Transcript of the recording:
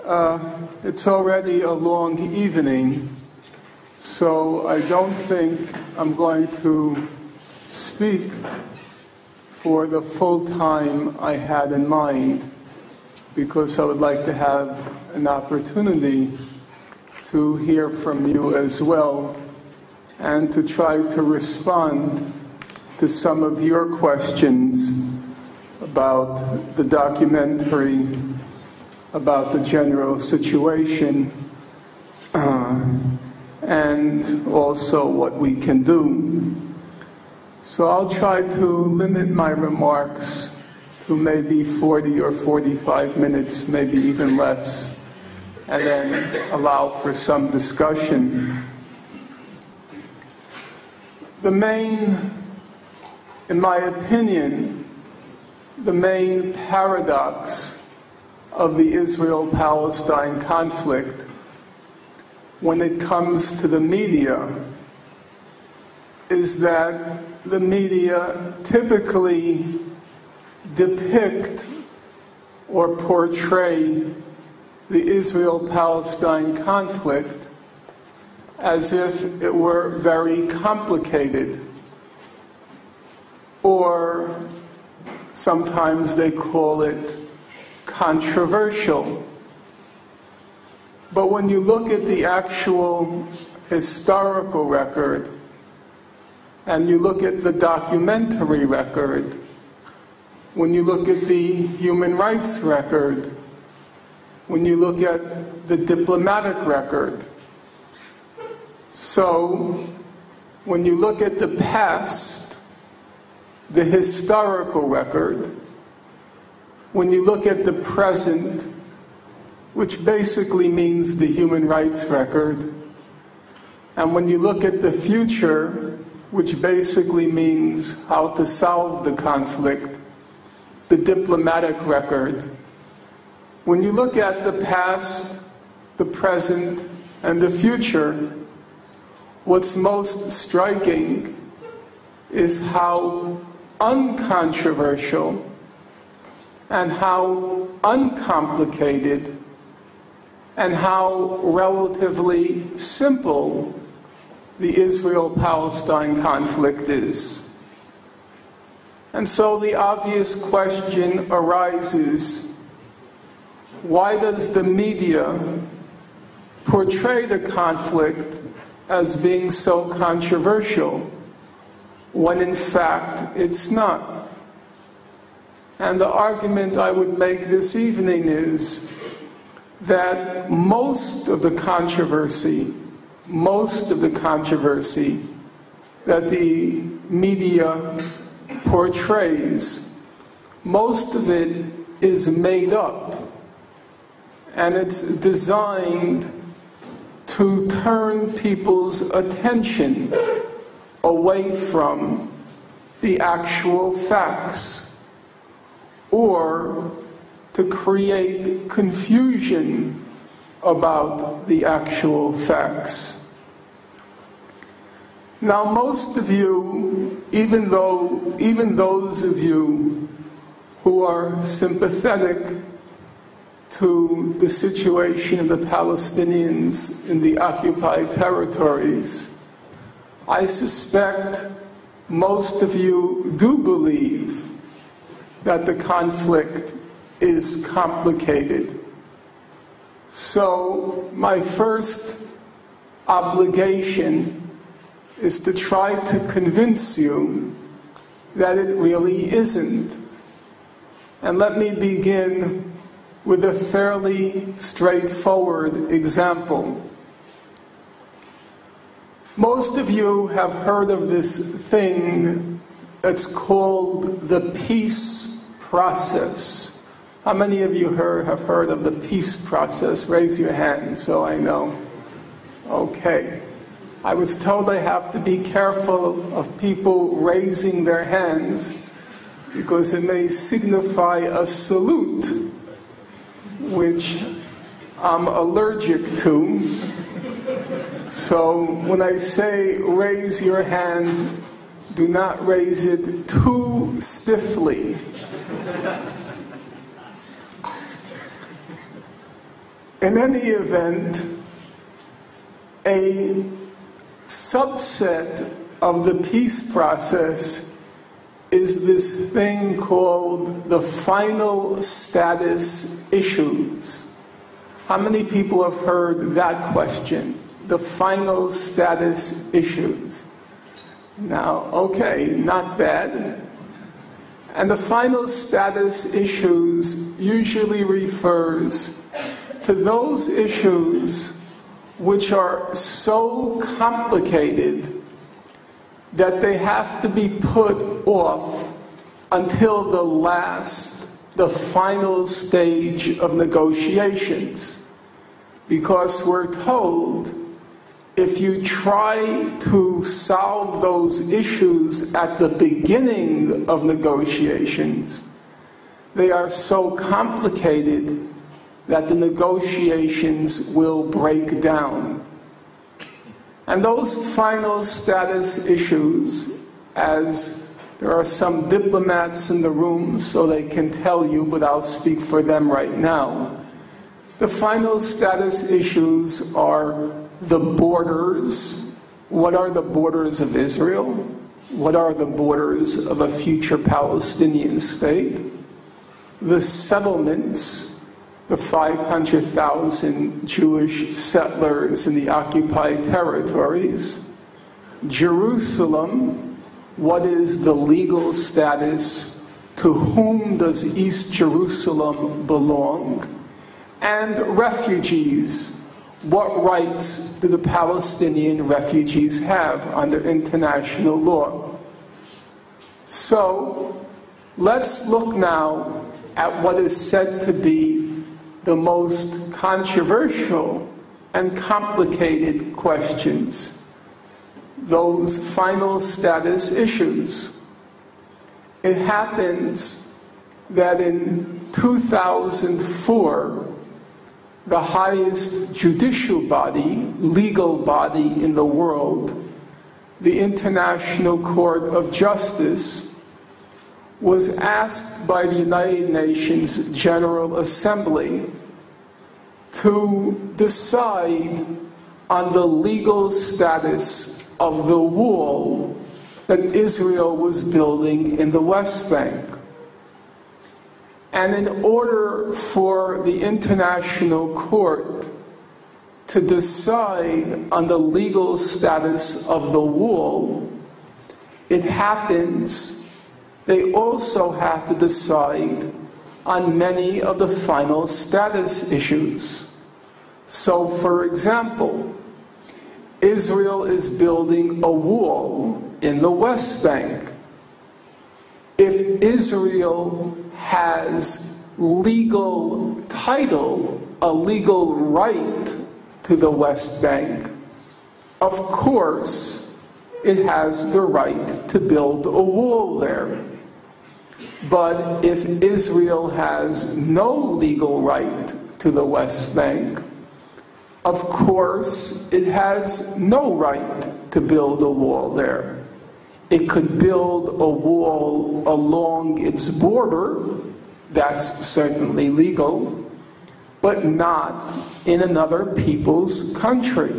It's already a long evening, so I don't think I'm going to speak for the full time I had in mind, because I would like to have an opportunity to hear from you as well and to try to respond to some of your questions about the documentary, about the general situation, and also what we can do. So I'll try to limit my remarks to maybe 40 or 45 minutes, maybe even less, and then allow for some discussion. In my opinion, the main paradox of the Israel-Palestine conflict when it comes to the media is that the media typically depict or portray the Israel-Palestine conflict as if it were very complicated, or sometimes they call it controversial. But when you look at the actual historical record, and you look at the documentary record, when you look at the human rights record, when you look at the diplomatic record, so when you look at the past, the historical record, when you look at the present, which basically means the human rights record, and when you look at the future, which basically means how to solve the conflict, the diplomatic record, when you look at the past, the present, and the future, what's most striking is how uncontroversial and how uncomplicated and how relatively simple the Israel-Palestine conflict is. And so the obvious question arises, why does the media portray the conflict as being so controversial when in fact it's not? And the argument I would make this evening is that most of the controversy that the media portrays, most of it is made up, and it's designed to turn people's attention away from the actual facts, or to create confusion about the actual facts. Now, most of you, even those of you who are sympathetic to the situation of the Palestinians in the occupied territories, I suspect most of you do believe that the conflict is complicated. So my first obligation is to try to convince you that it really isn't. And let me begin with a fairly straightforward example. Most of you have heard of this thing that's called the peace process. How many of you have heard of the peace process? Raise your hand so I know. Okay. I was told I have to be careful of people raising their hands because it may signify a salute, which I'm allergic to. So when I say raise your hand, do not raise it too stiffly. In any event, a subset of the peace process is this thing called the final status issues. How many people have heard that question? The final status issues. Now, okay, not bad. And the final status issues usually refers to those issues which are so complicated that they have to be put off until the final stage of negotiations. Because we're told if you try to solve those issues at the beginning of negotiations, they are so complicated that the negotiations will break down. And those final status issues, as there are some diplomats in the room so they can tell you, but I'll speak for them right now. The final status issues are the borders. What are the borders of Israel? What are the borders of a future Palestinian state? The settlements, the 500,000 Jewish settlers in the occupied territories. Jerusalem, what is the legal status? To whom does East Jerusalem belong? And refugees, what rights do the Palestinian refugees have under international law? So, let's look now at what is said to be the most controversial and complicated questions, those final status issues. It happens that in 2004, the highest judicial body, legal body in the world, the International Court of Justice, was asked by the United Nations General Assembly to decide on the legal status of the wall that Israel was building in the West Bank. And in order for the International Court to decide on the legal status of the wall, it happens they also have to decide on many of the final status issues. So, for example, Israel is building a wall in the West Bank. If Israel has legal title, a legal right to the West Bank, of course it has the right to build a wall there. But if Israel has no legal right to the West Bank, of course it has no right to build a wall there. It could build a wall along its border, that's certainly legal, but not in another people's country.